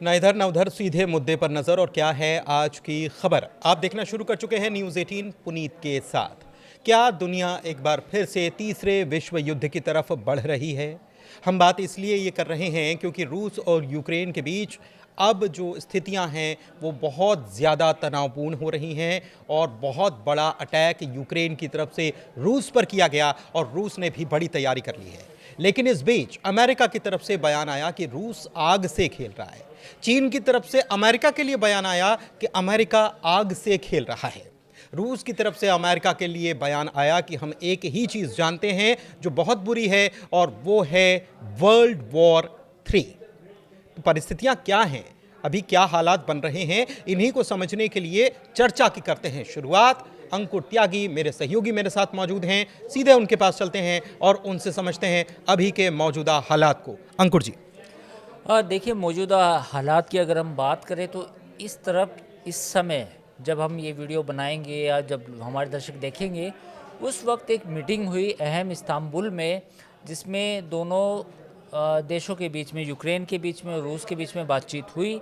ना इधर ना उधर, सीधे मुद्दे पर नजर। और क्या है आज की खबर, आप देखना शुरू कर चुके हैं न्यूज़ 18 पुनीत के साथ। क्या दुनिया एक बार फिर से तीसरे विश्व युद्ध की तरफ बढ़ रही है? हम बात इसलिए ये कर रहे हैं क्योंकि रूस और यूक्रेन के बीच अब जो स्थितियां हैं वो बहुत ज़्यादा तनावपूर्ण हो रही हैं और बहुत बड़ा अटैक यूक्रेन की तरफ से रूस पर किया गया और रूस ने भी बड़ी तैयारी कर ली है। लेकिन इस बीच अमेरिका की तरफ से बयान आया कि रूस आग से खेल रहा है। चीन की तरफ से अमेरिका के लिए बयान आया कि अमेरिका आग से खेल रहा है। रूस की तरफ से अमेरिका के लिए बयान आया कि हम एक ही चीज़ जानते हैं जो बहुत बुरी है और वो है वर्ल्ड वॉर 3। तो परिस्थितियां क्या हैं, अभी क्या हालात बन रहे हैं, इन्हीं को समझने के लिए चर्चा की करते हैं शुरुआत। अंकुर त्यागी मेरे सहयोगी मेरे साथ मौजूद हैं, सीधे उनके पास चलते हैं और उनसे समझते हैं अभी के मौजूदा हालात को। अंकुर जी। देखिए, मौजूदा हालात की अगर हम बात करें तो इस तरफ इस समय जब हम ये वीडियो बनाएंगे या जब हमारे दर्शक देखेंगे, उस वक्त एक मीटिंग हुई अहम इस्तांबुल में, जिसमें दोनों देशों के बीच में, यूक्रेन के बीच में और रूस के बीच में बातचीत हुई।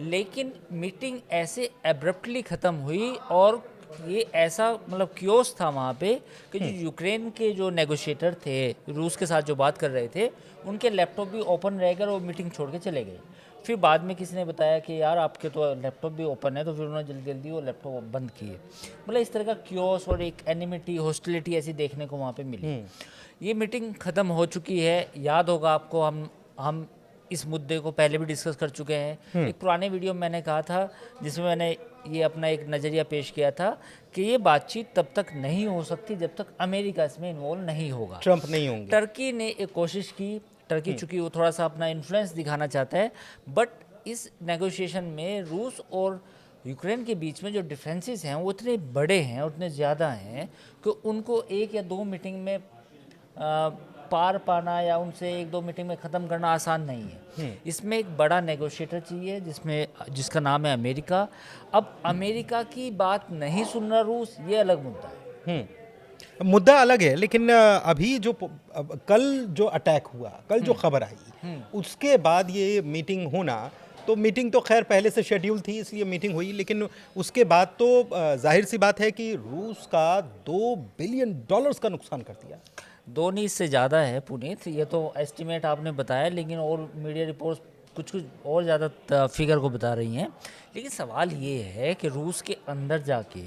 लेकिन मीटिंग ऐसे एब्रप्टली ख़त्म हुई और ये ऐसा मतलब क्योस था वहाँ पे कि जो यूक्रेन के जो नेगोशिएटर थे, रूस के साथ जो बात कर रहे थे, उनके लैपटॉप भी ओपन रह गए और वो मीटिंग छोड़ के चले गए। फिर बाद में किसी ने बताया कि यार आपके तो लैपटॉप भी ओपन है, तो फिर उन्होंने जल्दी जल्दी वो लैपटॉप बंद किए। मतलब इस तरह का क्योस और एक एनिमिटी, हॉस्टिलिटी ऐसी देखने को वहाँ पे मिली। ये मीटिंग ख़त्म हो चुकी है। याद होगा आपको, हम इस मुद्दे को पहले भी डिस्कस कर चुके हैं। एक पुराने वीडियो में मैंने कहा था, जिसमें मैंने ये अपना एक नज़रिया पेश किया था कि ये बातचीत तब तक नहीं हो सकती जब तक अमेरिका इसमें इन्वॉल्व नहीं होगा, ट्रंप नहीं होंगे। टर्की ने एक कोशिश की। टर्की चूँकि वो थोड़ा सा अपना इन्फ्लुएंस दिखाना चाहता है, बट इस नेगोशिएशन में रूस और यूक्रेन के बीच में जो डिफरेंसेस हैं वो इतने बड़े हैं और इतने ज़्यादा हैं कि उनको एक या दो मीटिंग में पार पाना या उनसे एक दो मीटिंग में ख़त्म करना आसान नहीं है। इसमें एक बड़ा नेगोशिएटर चाहिए जिसका नाम है अमेरिका। अब अमेरिका की बात नहीं सुन रहा रूस, ये अलग मुद्दा है। मुद्दा अलग है, लेकिन अभी जो कल जो अटैक हुआ, कल जो खबर आई, उसके बाद ये मीटिंग होना, तो मीटिंग तो खैर पहले से शेड्यूल थी इसलिए मीटिंग हुई, लेकिन उसके बाद तो जाहिर सी बात है कि रूस का $2 बिलियन का नुकसान कर दिया। दो नहीं, इससे ज़्यादा है पुनीत। ये तो एस्टिमेट आपने बताया, लेकिन और मीडिया रिपोर्ट्स कुछ कुछ और ज़्यादा फिगर को बता रही हैं। लेकिन सवाल ये है कि रूस के अंदर जाके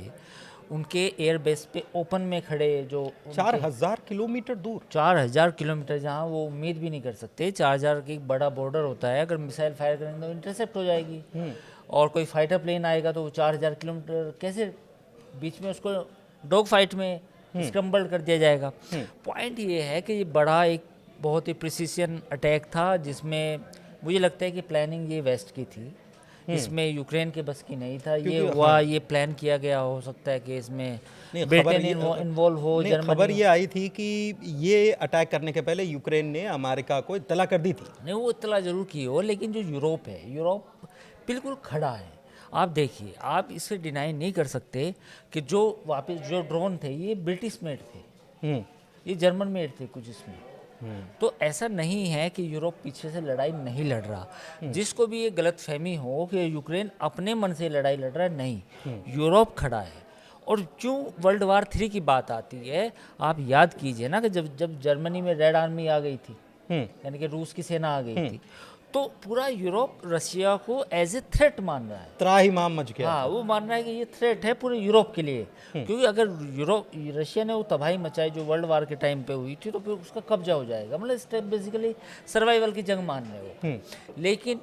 उनके एयरबेस पे ओपन में खड़े जो 4000 किलोमीटर दूर, 4000 किलोमीटर, जहाँ वो उम्मीद भी नहीं कर सकते। 4000 की एक बड़ा बॉर्डर होता है, अगर मिसाइल फायर करेंगे तो इंटरसेप्ट हो जाएगी और कोई फाइटर प्लेन आएगा तो वो 4000 किलोमीटर कैसे बीच में उसको डॉग फाइट में स्क्रम्बल कर दिया जाएगा। पॉइंट ये है कि ये बड़ा एक बहुत ही प्रिसीजन अटैक था, जिसमें मुझे लगता है कि प्लानिंग ये वेस्ट की थी, इसमें यूक्रेन के बस की नहीं था। ये हुआ, ये प्लान किया गया, हो सकता है कि इसमें ब्रिटेन इन्वॉल्व हो। खबर ये आई थी कि ये अटैक करने के पहले यूक्रेन ने अमेरिका को इत्तला कर दी थी। नहीं, वो इत्तला जरूर की हो, लेकिन जो यूरोप है, यूरोप बिल्कुल खड़ा है। आप देखिए, आप इसे डिनाई नहीं कर सकते कि जो वापस जो ड्रोन थे ये ब्रिटिश मेड थे, ये जर्मन मेड थे कुछ इसमें। तो ऐसा नहीं है कि यूरोप पीछे से लड़ाई नहीं लड़ रहा। जिसको भी ये गलत फहमी हो कि यूक्रेन अपने मन से लड़ाई लड़ रहा है, नहीं, यूरोप खड़ा है। और क्यों वर्ल्ड वार 3 की बात आती है, आप याद कीजिए ना कि जब जर्मनी में रेड आर्मी आ गई थी, यानी कि रूस की सेना आ गई थी, तो पूरा यूरोप रशिया को एज ए थ्रेट मान रहा है। त्राहिमाम मच गया। हाँ, वो मान रहा है कि ये थ्रेट है पूरे यूरोप के लिए। क्योंकि अगर रशिया ने वो तबाही मचाई जो वर्ल्ड वार के टाइम पे हुई थी, तो फिर उसका कब्जा हो जाएगा। मतलब स्टेप बेसिकली सर्वाइवल की जंग मान रहे हो। लेकिन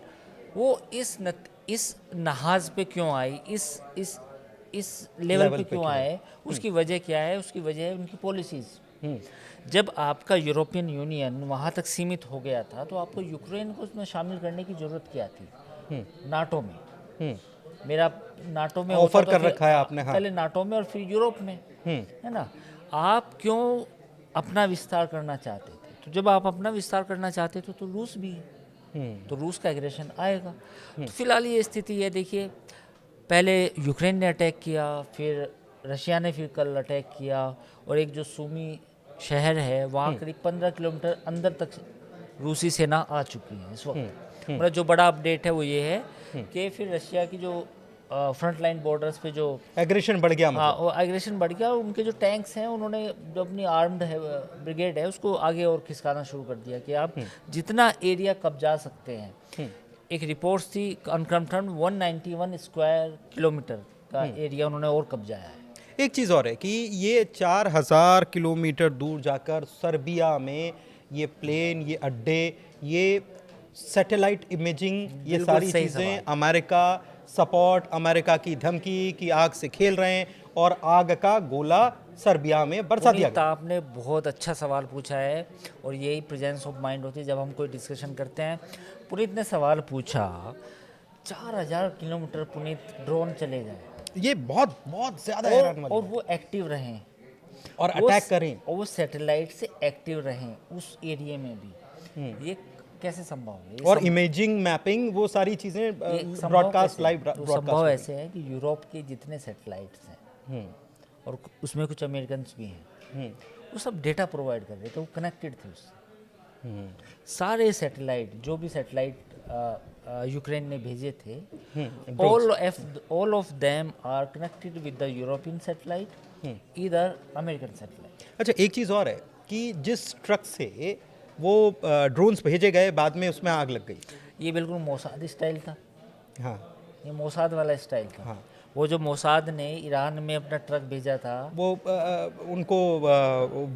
वो इस नहाज पे क्यों आई, इस लेवल पे क्यों आए, उसकी वजह क्या है? उसकी वजह है उनकी पॉलिसीज़। जब आपका यूरोपियन यूनियन वहाँ तक सीमित हो गया था, तो आपको यूक्रेन को उसमें शामिल करने की ज़रूरत क्या थी? नाटो में। मेरा नाटो में ऑफर कर रखा है आपने। हाँ। पहले नाटो में और फिर यूरोप में, है ना। आप क्यों अपना विस्तार करना चाहते थे? तो जब आप अपना विस्तार करना चाहते थे तो रूस भी है, तो रूस का एग्रेशन आएगा। तो फिलहाल ये स्थिति है। देखिए, पहले यूक्रेन ने अटैक किया, फिर रशिया ने फिर कल अटैक किया, और एक जो सूमी शहर है वहाँ करीब 15 किलोमीटर अंदर तक रूसी सेना आ चुकी है इस वक्त। मतलब जो बड़ा अपडेट है वो ये है कि फिर रशिया की जो फ्रंट लाइन बॉर्डर्स पे जो एग्रेशन बढ़ गया हाँ मतलब। वो एग्रेशन बढ़ गया और उनके जो टैंक्स हैं उन्होंने जो अपनी आर्म्ड है ब्रिगेड है उसको आगे और खिसकाना शुरू कर दिया कि आप जितना एरिया कब्जा सकते हैं। एक रिपोर्ट थी अनकन्फर्म्ड 191 स्क्वायर किलोमीटर का एरिया उन्होंने और कब्जाया है। एक चीज़ और है कि ये 4000 किलोमीटर दूर जाकर सर्बिया में ये प्लेन, ये अड्डे, ये सैटेलाइट इमेजिंग, ये बिल्कुल सारी सही चीज़ें सवाल। अमेरिका सपोर्ट, अमेरिका की धमकी की आग से खेल रहे हैं और आग का गोला सर्बिया में बरसा दिया पुनीत, गया। आपने बहुत अच्छा सवाल पूछा है और यही प्रेजेंस ऑफ माइंड होती है जब हम कोई डिस्कशन करते हैं। पुनीत ने सवाल पूछा 4000 किलोमीटर पुनीत ड्रोन चले जाए ये बहुत बहुत ज़्यादा हैरान वाली और बात। वो एक्टिव रहें और वो अटैक करें। और वो सैटेलाइट से एक्टिव रहें उस एरिया में भी, ये कैसे संभव है? ये और इमेजिंग, मैपिंग, वो सारी चीज़ें ये संभव ब्रॉडकास्ट, कैसे है? लाइव तो संभव ब्रॉडकास्ट। ऐसे है कि यूरोप के जितने सैटेलाइट्स हैं और उसमें कुछ अमेरिकन भी हैं, वो सब डेटा प्रोवाइड कर रहे थे, वो कनेक्टेड थे उससे। सारे सैटेलाइट जो भी सैटेलाइट यूक्रेन ने भेजे थे, all of them are connected with the European satellite, either American satellite. अच्छा, एक चीज़ और है कि जिस ट्रक से वो ड्रोन्स भेजे गए, बाद में उसमें आग लग गई। ये बिल्कुल मोसाद स्टाइल था, हाँ ये मोसाद वाला स्टाइल था। हाँ। वो जो मोसाद ने ईरान में अपना ट्रक भेजा था, वो उनको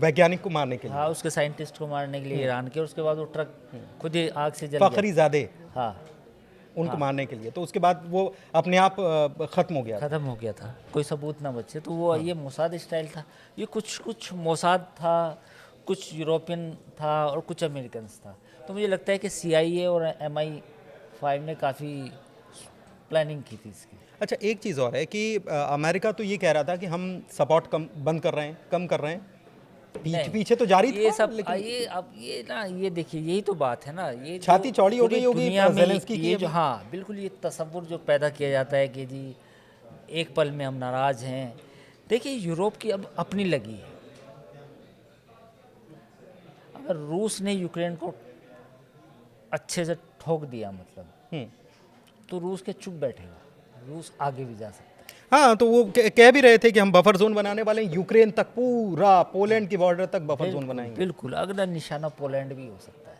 वैज्ञानिक को मारने के लिए, हाँ उसके साइंटिस्ट को मारने के लिए ईरान के, और उसके बाद वो ट्रक खुद ही आग से जल गया। फखरीजादे, हाँ उनको मारने के लिए, तो उसके बाद वो अपने आप ख़त्म हो गया। ख़त्म हो गया था, कोई सबूत ना बचे। तो वो ये मोसाद स्टाइल था। ये कुछ मोसाद था, कुछ यूरोपियन था और कुछ अमेरिकन था। तो मुझे लगता है कि CIA और MI5 ने काफ़ी प्लानिंग की थी इसकी। अच्छा, एक चीज़ और है कि अमेरिका तो ये कह रहा था कि हम सपोर्ट बंद कर रहे हैं, कम कर रहे हैं, नहीं, पीछे तो जारी ये था, सब लेकिन ये अब ये ना, ये देखिए यही तो बात है ना, ये छाती जो चौड़ी हो पूरी गई होगी दुनिया में ज़ेलेंस्की की ये अभी। जो, हाँ बिल्कुल, ये तसव्वुर जो पैदा किया जाता है कि जी एक पल में हम नाराज़ हैं। देखिए यूरोप की अब अपनी लगी है। अगर रूस ने यूक्रेन को अच्छे से ठोक दिया मतलब, तो रूस के चुप बैठेगा, रूस आगे भी जा सकता है। हाँ, तो वो कह भी रहे थे कि हम बफर जोन बनाने वाले हैं, यूक्रेन तक, पूरा पोलैंड की बॉर्डर तक बफर जोन बनाएंगे। बिल्कुल, अगला निशाना पोलैंड भी हो सकता है।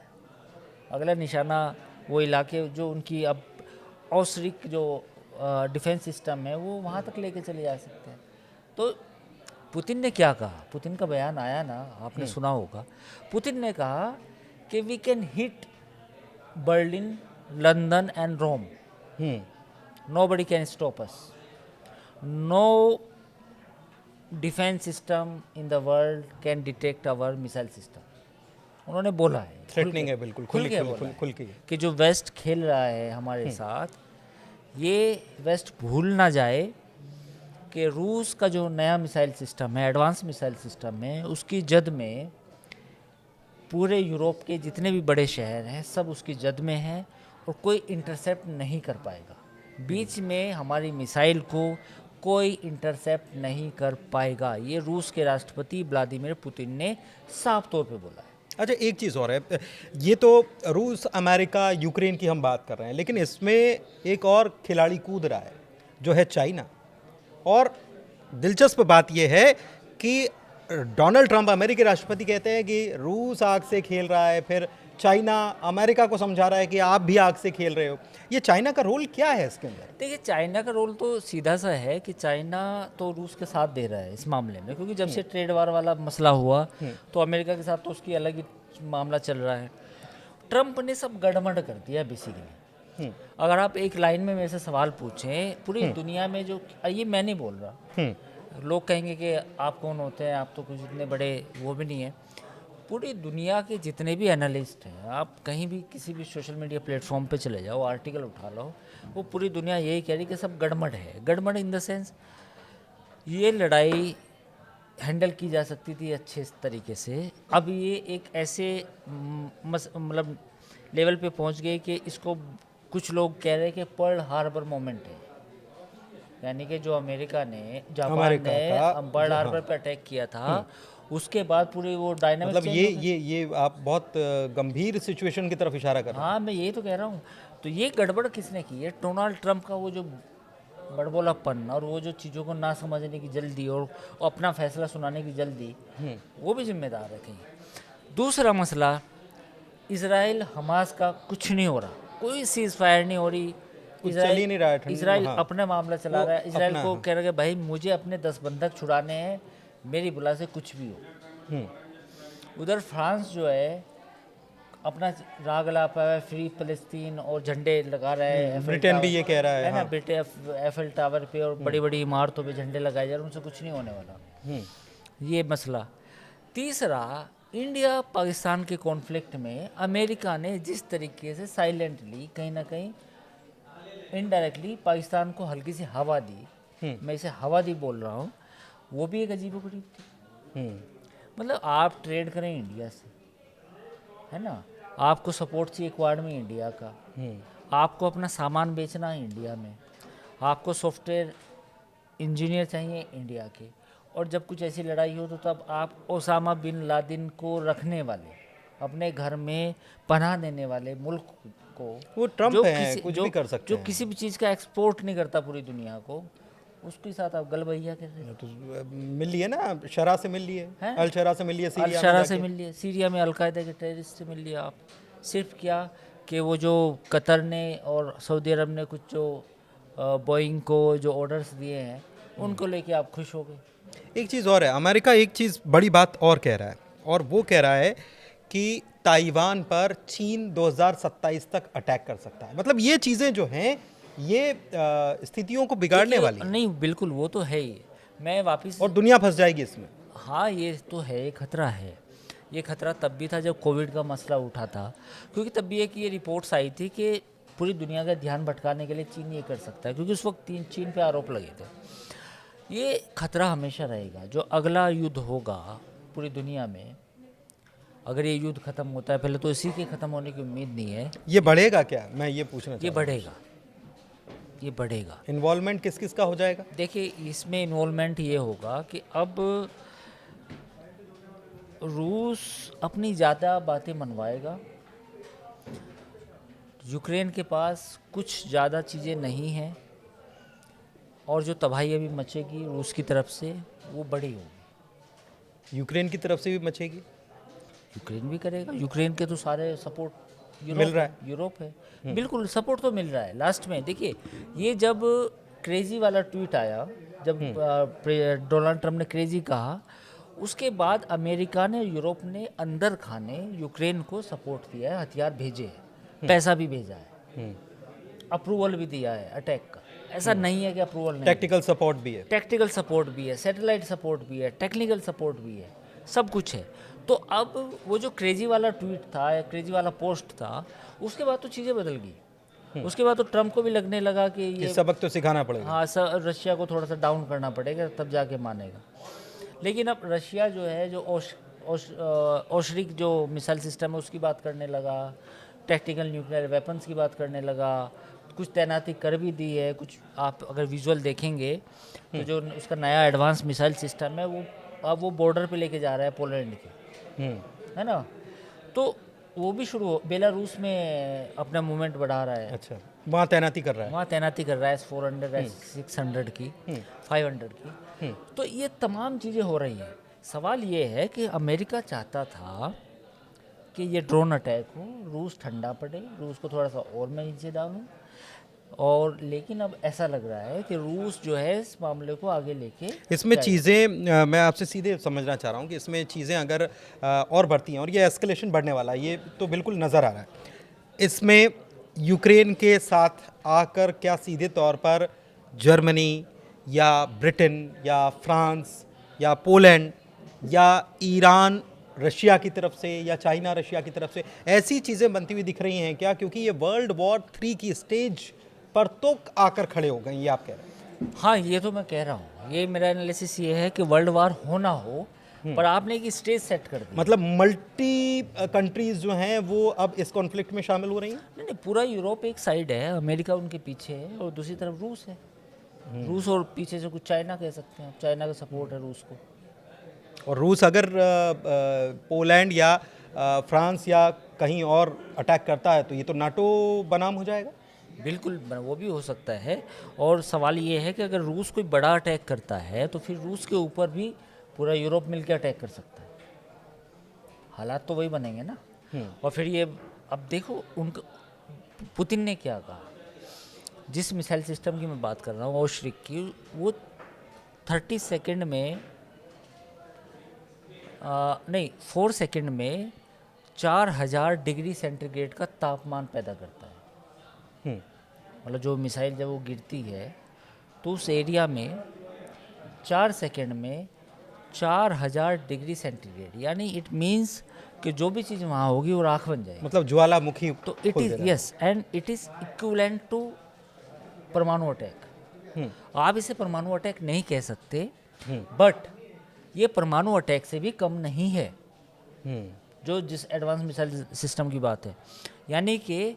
अगला निशाना वो इलाके जो उनकी अब औसरिक जो डिफेंस सिस्टम है वो वहाँ तक लेके चले जा सकते हैं। तो पुतिन ने क्या कहा, पुतिन का बयान आया ना, आपने सुना होगा। पुतिन ने कहा कि we can hit Berlin, London and Rome, nobody can stop us, no defence system in the world can detect our missile system. उन्होंने बोला है, थ्रेटनिंग है, बिल्कुल खुल के बोला है खुल के। कि जो वेस्ट खेल रहा है हमारे साथ, ये वेस्ट भूल ना जाए कि रूस का जो नया मिसाइल सिस्टम है, एडवांस मिसाइल सिस्टम है, उसकी जद में पूरे यूरोप के जितने भी बड़े शहर हैं सब उसकी जद में हैं और कोई इंटरसेप्ट नहीं कर पाएगा। बीच में हमारी मिसाइल को कोई इंटरसेप्ट नहीं कर पाएगा। ये रूस के राष्ट्रपति व्लादिमीर पुतिन ने साफ तौर पे बोला है। अच्छा, एक चीज़ और है, ये तो रूस, अमेरिका, यूक्रेन की हम बात कर रहे हैं, लेकिन इसमें एक और खिलाड़ी कूद रहा है जो है चाइना। और दिलचस्प बात यह है कि डोनाल्ड ट्रंप, अमेरिकी राष्ट्रपति, कहते हैं कि रूस आग से खेल रहा है, फिर चाइना अमेरिका को समझा रहा है कि आप भी आग से खेल रहे हो। ये चाइना का रोल क्या है इसके अंदर? देखिए, चाइना का रोल तो सीधा सा है कि चाइना तो रूस के साथ दे रहा है इस मामले में, क्योंकि जब से ट्रेड वार वाला मसला हुआ तो अमेरिका के साथ तो उसकी अलग ही मामला चल रहा है। ट्रंप ने सब गड़बड़ कर दिया बेसिकली। अगर आप एक लाइन में मेरे से सवाल पूछें, पूरी दुनिया में जो, ये मैं नहीं बोल रहा, लोग कहेंगे कि आप कौन होते हैं, आप तो कुछ इतने बड़े वो भी नहीं है। पूरी दुनिया के जितने भी एनालिस्ट हैं, आप कहीं भी किसी भी सोशल मीडिया प्लेटफॉर्म पे चले जाओ, आर्टिकल उठा लो, वो पूरी दुनिया यही कह रही कि सब गड़बड़ है। गड़बड़ इन द सेंस, ये लड़ाई हैंडल की जा सकती थी अच्छे तरीके से, अब ये एक ऐसे मतलब लेवल पे पहुंच गए कि इसको कुछ लोग कह रहे हैं कि पर्ल हार्बर मोमेंट है। यानी कि जो अमेरिका ने, जापान ने पर्ल हार्बर पे अटैक किया था, उसके बाद पूरे वो डायनामिक मतलब ये आप बहुत गंभीर सिचुएशन की तरफ इशारा कर रहे हाँ, मैं यही तो कह रहा हूँ। तो ये गड़बड़ किसने की है? डोनाल्ड ट्रंप का वो जो बड़बोलापन और वो जो चीज़ों को ना समझने की जल्दी और अपना फैसला सुनाने की जल्दी, वो भी जिम्मेदार है कहीं। दूसरा मसला, इसराइल हमास का कुछ नहीं हो रहा, कोई सीज फायर नहीं हो रही। कुछ चल ही नहीं रहा है इसराइल हाँ। अपना मामला चला वो रहा है। इसराइल अपना, को हाँ। कह रहा है कि भाई मुझे अपने 10 बंधक छुड़ाने हैं, मेरी बुला से कुछ भी हो। हम्म। उधर फ्रांस जो है अपना राग अला पाया है, फ्री फ़लस्तीन और झंडे लगा रहा है। एफएल ब्रिटेन भी टावर- ये कह रहा है, ना हाँ। ब्रिटेन एफएल टावर पे और बड़ी बड़ी इमारतों पे झंडे लगाए जा रहे हैं, उनसे कुछ नहीं होने वाला। ये मसला। तीसरा, इंडिया पाकिस्तान के कॉन्फ्लिक्ट में अमेरिका ने जिस तरीके से साइलेंटली कहीं ना कहीं इनडायरेक्टली पाकिस्तान को हल्की सी हवा दी, मैं इसे हवा दी बोल रहा हूँ, वो भी एक अजीबोगरीब थी। मतलब आप ट्रेड करें इंडिया से, है ना, आपको सपोर्ट चाहिए क्वाड में इंडिया का, आपको अपना सामान बेचना है इंडिया में, आपको सॉफ्टवेयर इंजीनियर चाहिए इंडिया के, और जब कुछ ऐसी लड़ाई हो तो तब आप ओसामा बिन लादेन को रखने वाले, अपने घर में पनाह देने वाले मुल्क को, वो ट्रम्प है, कुछ भी कर सकते जो हैं। किसी भी चीज़ का एक्सपोर्ट नहीं करता पूरी दुनिया को, उसके साथ आप गलबैया कर रहे हैं। तो मिल लिए ना, शरा से मिल लिए, हैं? अल शरा से मिल लिए, सीरिया में अल-शरा से जाके। मिल लिए, सीरिया में अलकायदा के टेररिस्ट से मिल लिया आप। सिर्फ क्या कि वो जो कतर ने और सऊदी अरब ने कुछ जो बोइंग को जो ऑर्डर्स दिए हैं, उनको लेके आप खुश हो गए। एक चीज़ और है, अमेरिका एक चीज़ बड़ी बात और कह रहा है, और वो कह रहा है कि ताइवान पर चीन 2027 तक अटैक कर सकता है। मतलब ये चीज़ें जो हैं, ये स्थितियों को बिगाड़ने देखिए, वाली हैं, नहीं बिल्कुल वो तो है ही। मैं वापस, और दुनिया फंस जाएगी इसमें। हाँ ये तो है, ये खतरा है। ये खतरा तब भी था जब कोविड का मसला उठा था, क्योंकि तब भी एक ये रिपोर्ट्स आई थी कि पूरी दुनिया का ध्यान भटकाने के लिए चीन ये कर सकता है, क्योंकि उस वक्त चीन पे आरोप लगे थे। ये खतरा हमेशा रहेगा। जो अगला युद्ध होगा पूरी दुनिया में, अगर ये युद्ध खत्म होता है, पहले तो इसी के खत्म होने की उम्मीद नहीं है। ये बढ़ेगा क्या, मैं ये पूछना ये चाहता हूँ। बढ़ेगा, ये बढ़ेगा। इन्वॉल्वमेंट किस किस का हो जाएगा? देखिए, इसमें इन्वॉल्वमेंट ये होगा कि अब रूस अपनी ज़्यादा बातें मनवाएगा। यूक्रेन के पास कुछ ज़्यादा चीज़ें नहीं हैं, और जो तबाही अभी मचेगी रूस की तरफ से वो बड़ी होगी। यूक्रेन की तरफ से भी मचेगी? यूक्रेन भी करेगा। यूक्रेन के तो सारे सपोर्ट मिल रहा है। यूरोप है। बिल्कुल सपोर्ट तो मिल रहा है। लास्ट में देखिए, ये जब क्रेजी वाला ट्वीट आया, जब डोनाल्ड ट्रंप ने क्रेजी कहा, उसके बाद अमेरिका ने, यूरोप ने अंदर खाने यूक्रेन को सपोर्ट दिया है, हथियार भेजे हैं, पैसा भी भेजा है, अप्रूवल भी दिया है अटैक का। ऐसा नहीं है कि अप्रूवल नहीं, टेक्निकल सपोर्ट भी है। टेक्निकल सपोर्ट भी है, सैटेलाइट सपोर्ट भी है, टेक्निकल सपोर्ट भी है, सब कुछ है। तो अब वो जो क्रेजी वाला ट्वीट था या क्रेजी वाला पोस्ट था, उसके बाद तो चीज़ें बदल गई। उसके बाद तो ट्रंप को भी लगने लगा कि ये सबक तो सिखाना पड़ेगा। हाँ, रशिया को थोड़ा सा डाउन करना पड़ेगा, तब जाके मानेगा। लेकिन अब रशिया जो है, जो ओशरिक जो मिसाइल सिस्टम है उसकी बात करने लगा, टैक्टिकल न्यूक्लियर वेपन्स की बात करने लगा, कुछ तैनाती कर भी दी है। कुछ आप अगर विजुअल देखेंगे तो जो उसका नया एडवांस मिसाइल सिस्टम है, वो अब वो बॉर्डर पे लेके जा रहा है पोलैंड के, है ना। तो वो भी शुरू हो, बेलारूस में अपना मूवमेंट बढ़ा रहा है। अच्छा, वहाँ तैनाती कर रहा है। वहाँ तैनाती कर रहा है S-400 S-600 की, 500 की। तो ये तमाम चीज़ें हो रही हैं। सवाल ये है कि अमेरिका चाहता था कि ये ड्रोन अटैक हो, रूस ठंडा पड़े, रूस को थोड़ा सा और मैं नीचे डालूं, और लेकिन अब ऐसा लग रहा है कि रूस जो है इस मामले को आगे लेके इसमें चीज़ें मैं आपसे सीधे समझना चाह रहा हूँ कि इसमें चीज़ें अगर और बढ़ती हैं और ये एस्केलेशन बढ़ने वाला है, ये तो बिल्कुल नज़र आ रहा है। इसमें यूक्रेन के साथ आकर क्या सीधे तौर पर जर्मनी या ब्रिटेन या फ्रांस या पोलैंड या ईरान रशिया की तरफ से या चाइना रशिया की तरफ से ऐसी चीज़ें बनती हुई दिख रही हैं क्या? क्योंकि ये वर्ल्ड वॉर 3 की स्टेज पर तो आकर खड़े हो गए, ये आप कह रहे हैं। हाँ, ये तो मैं कह रहा हूँ। ये मेरा एनालिसिस ये है कि वर्ल्ड वार हो ना हो, पर आपने एक स्टेज सेट कर दी। मतलब मल्टी कंट्रीज जो हैं वो अब इस कॉन्फ्लिक्ट में शामिल हो रही हैं। नहीं नहीं, पूरा यूरोप एक साइड है, अमेरिका उनके पीछे है, और दूसरी तरफ रूस है। रूस और पीछे से कुछ चाइना कह सकते हैं, चाइना का सपोर्ट है रूस को। और रूस अगर पोलैंड या फ्रांस या कहीं और अटैक करता है तो ये तो नाटो बनाम हो जाएगा। बिल्कुल वो भी हो सकता है। और सवाल ये है कि अगर रूस कोई बड़ा अटैक करता है तो फिर रूस के ऊपर भी पूरा यूरोप मिलकर अटैक कर सकता है। हालात तो वही बनेंगे ना। और फिर ये अब देखो उनका पुतिन ने क्या कहा, जिस मिसाइल सिस्टम की मैं बात कर रहा हूँ ओश्रिक की, वो 30 सेकंड में नहीं 4 सेकंड में 4000 डिग्री सेंटीग्रेड का तापमान पैदा करता है। मतलब जो मिसाइल जब वो गिरती है तो उस एरिया में 4 सेकंड में 4000 डिग्री सेंटीग्रेड, यानी इट मीन्स कि जो भी चीज़ वहाँ होगी वो राख बन जाएगी। मतलब ज्वालामुखी तो it is yes and it is equivalent to परमाणु अटैक। आप इसे परमाणु अटैक नहीं कह सकते, बट ये परमाणु अटैक से भी कम नहीं है। जो जिस एडवांस मिसाइल सिस्टम की बात है, यानी कि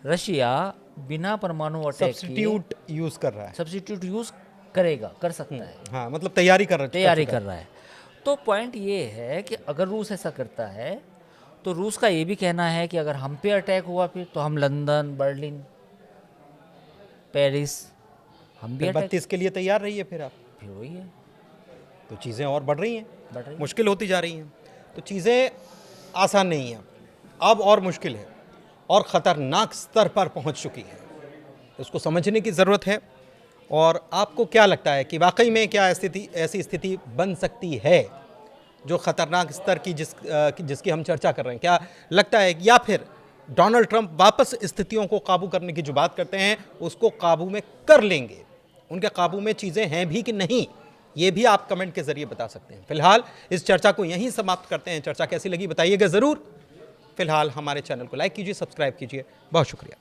रशिया बिना परमाणु अटैक सब्स्टिट्यूट यूज कर रहा है, सब्स्टिट्यूट यूज करेगा, कर सकता है। हाँ मतलब तैयारी कर रहा है। तो पॉइंट ये है कि अगर रूस ऐसा करता है तो रूस का ये भी कहना है कि अगर हम पे अटैक हुआ फिर तो हम लंदन, बर्लिन, पेरिस हम भी अटैक 32 के लिए तैयार रहिए। फिर आप फिर वही है, तो चीज़ें और बढ़ रही हैं, बढ़ रही है। मुश्किल होती जा रही हैं। तो चीज़ें आसान नहीं हैं, अब और मुश्किल है और ख़तरनाक स्तर पर पहुंच चुकी है। इसको समझने की ज़रूरत है। और आपको क्या लगता है कि वाकई में क्या ऐसी स्थिति बन सकती है जो ख़तरनाक स्तर की जिसकी हम चर्चा कर रहे हैं? क्या लगता है, या फिर डोनाल्ड ट्रंप वापस स्थितियों को काबू करने की जो बात करते हैं उसको काबू में कर लेंगे? उनके काबू में चीज़ें हैं भी कि नहीं, ये भी आप कमेंट के ज़रिए बता सकते हैं। फिलहाल इस चर्चा को यहीं समाप्त करते हैं। चर्चा कैसी लगी बताइएगा ज़रूर। फिलहाल हमारे चैनल को लाइक कीजिए, सब्सक्राइब कीजिए। बहुत शुक्रिया।